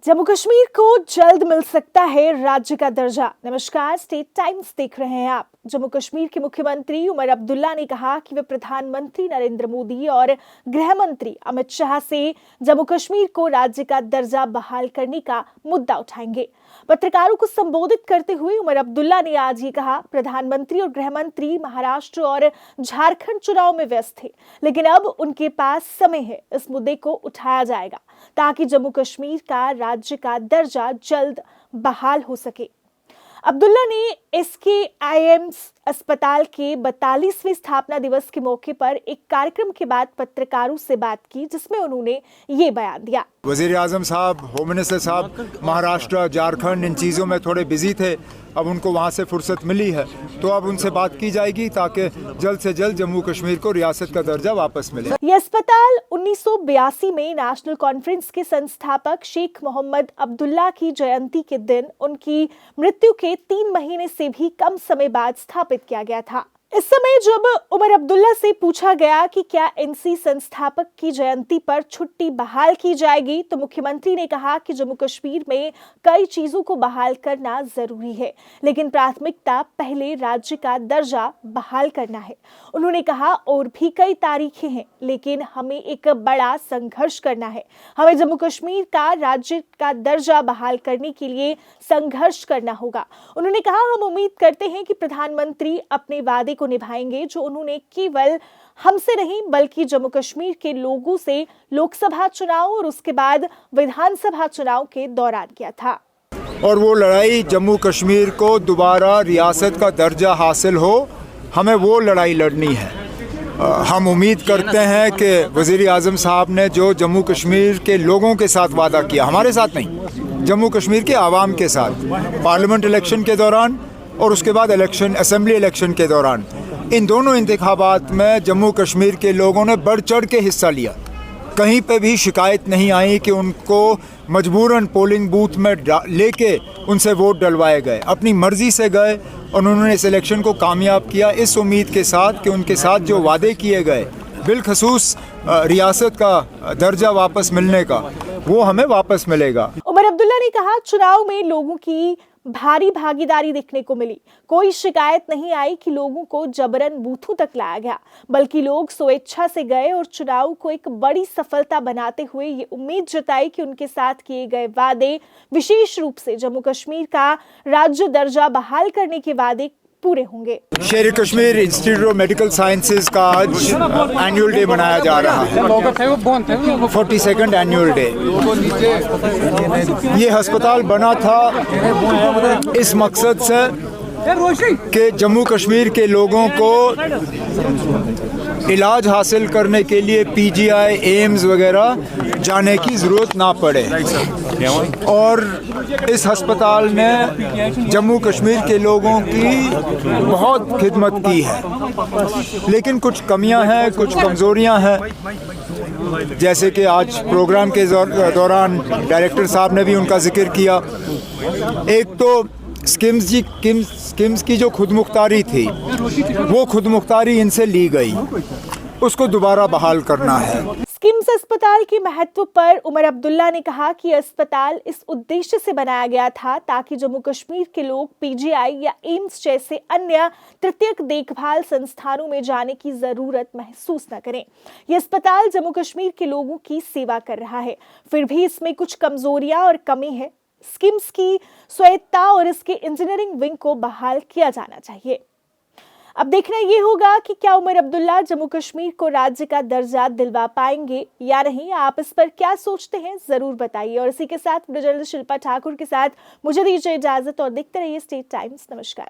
जम्मू कश्मीर को जल्द मिल सकता है राज्य का दर्जा। नमस्कार, स्टेट टाइम्स देख रहे हैं आप। जम्मू कश्मीर के मुख्यमंत्री उमर अब्दुल्ला ने कहा कि वे प्रधानमंत्री नरेंद्र मोदी और गृह मंत्री अमित शाह से जम्मू कश्मीर को राज्य का दर्जा बहाल करने का मुद्दा उठाएंगे। पत्रकारों को संबोधित करते हुए उमर अब्दुल्ला ने आज ये कहा, प्रधानमंत्री और गृह मंत्री महाराष्ट्र और झारखंड चुनाव में व्यस्त थे, लेकिन अब उनके पास समय है, इस मुद्दे को उठाया जाएगा ताकि जम्मू कश्मीर का राज्य का दर्जा जल्द बहाल हो सके। अब्दुल्ला ने SKIMS अस्पताल के 42वें स्थापना दिवस के मौके पर एक कार्यक्रम के बाद पत्रकारों से बात की, जिसमें उन्होंने ये बयान दिया। वजीर आजम साहब, होम मिनिस्टर साहब महाराष्ट्र, झारखंड इन चीज़ों में थोड़े बिजी थे, अब उनको वहाँ से फुर्सत मिली है, तो अब उनसे बात की जाएगी ताकि जल्द से जल्द जम्मू कश्मीर को रियासत का दर्जा वापस मिले। ये अस्पताल 1982 में नेशनल कॉन्फ्रेंस के संस्थापक शेख मोहम्मद अब्दुल्ला की जयंती के दिन उनकी मृत्यु के 3 महीने से भी कम समय बाद स्थापित किया गया था। इस समय जब उमर अब्दुल्ला से पूछा गया कि क्या NC संस्थापक की जयंती पर छुट्टी बहाल की जाएगी, तो मुख्यमंत्री ने कहा कि जम्मू कश्मीर में कई चीजों को बहाल करना जरूरी है, लेकिन प्राथमिकता पहले राज्य का दर्जा बहाल करना है। उन्होंने कहा और भी कई तारीखें हैं, लेकिन हमें एक बड़ा संघर्ष करना है। हमें जम्मू कश्मीर का राज्य का दर्जा बहाल करने के लिए संघर्ष करना होगा। उन्होंने कहा, हम उम्मीद करते हैं कि प्रधानमंत्री अपने वादे को निभाएंगे जो उन्होंने केवल हमसे नहीं बल्कि जम्मू कश्मीर के लोगों से लोकसभा चुनाव और उसके बाद विधानसभा चुनाव के दौरान किया था। और वो लड़ाई जम्मू कश्मीर को दोबारा रियासत का दर्जा हासिल हो, हमें वो लड़ाई लड़नी है। हम उम्मीद करते हैं कि वज़ीर आज़म साहब ने जो जम्मू कश्मीर के लोगों के साथ वादा किया, हमारे साथ नहीं, जम्मू कश्मीर के आवाम के साथ, पार्लियामेंट इलेक्शन के दौरान और उसके बाद असेंबली इलेक्शन के दौरान, इन दोनों इंतखाबात में जम्मू कश्मीर के लोगों ने बढ़ चढ़ के हिस्सा लिया। कहीं पे भी शिकायत नहीं आई कि उनको मजबूरन पोलिंग बूथ में लेके उनसे वोट डलवाए गए। अपनी मर्जी से गए और उन्होंने इस इलेक्शन को कामयाब किया, इस उम्मीद के साथ कि उनके साथ जो वादे किए गए, बिलखसूस रियासत का दर्जा वापस मिलने का, वो हमें वापस मिलेगा। उमर अब्दुल्ला ने कहा, चुनाव में लोगों की भारी भागीदारी देखने को मिली। कोई शिकायत नहीं आई कि लोगों को जबरन बूथों तक लाया गया, बल्कि लोग स्वेच्छा से गए और चुनाव को एक बड़ी सफलता बनाते हुए ये उम्मीद जताई कि उनके साथ किए गए वादे, विशेष रूप से जम्मू कश्मीर का राज्य दर्जा बहाल करने के वादे पूरे होंगे। शेर Kashmir institute of medical sciences का आज एनुअल डे मनाया जा रहा है, 42nd एनुअल डे। ये अस्पताल बना था इस मकसद से कि जम्मू कश्मीर के लोगों को इलाज हासिल करने के लिए PGI, एम्स वगैरह जाने की ज़रूरत ना पड़े। और इस अस्पताल ने जम्मू कश्मीर के लोगों की बहुत खिदमत की है, लेकिन कुछ कमियां हैं, कुछ कमज़ोरियां हैं, जैसे कि आज प्रोग्राम के दौरान डायरेक्टर साहब ने भी उनका जिक्र किया। एक तो स्किम्स की जो खुदमुख्तारी थी, वो खुदमुख्तारी इनसे ली गई, उसको दोबारा बहाल करना है। स्किम्स अस्पताल के महत्व पर उमर अब्दुल्ला ने कहा कि अस्पताल इस उद्देश्य से बनाया गया था ताकि जम्मू कश्मीर के लोग PGI या एम्स जैसे अन्य तृतीयक देखभाल संस्थानों में जाने की जरूरत महसूस न करें। यह अस्पताल जम्मू कश्मीर के लोगों की सेवा कर रहा है, फिर भी इसमें कुछ कमजोरियां और कमी है। स्किम्स की स्वायत्तता और इसके इंजीनियरिंग विंग को बहाल किया जाना चाहिए। अब देखना ये होगा कि क्या उमर अब्दुल्ला जम्मू कश्मीर को राज्य का दर्जा दिलवा पाएंगे या नहीं। आप इस पर क्या सोचते हैं, जरूर बताइए। और इसी के साथ जर्नलिस्ट शिल्पा ठाकुर के साथ मुझे दीजिए इजाजत और देखते रहिए स्टेट टाइम्स। नमस्कार।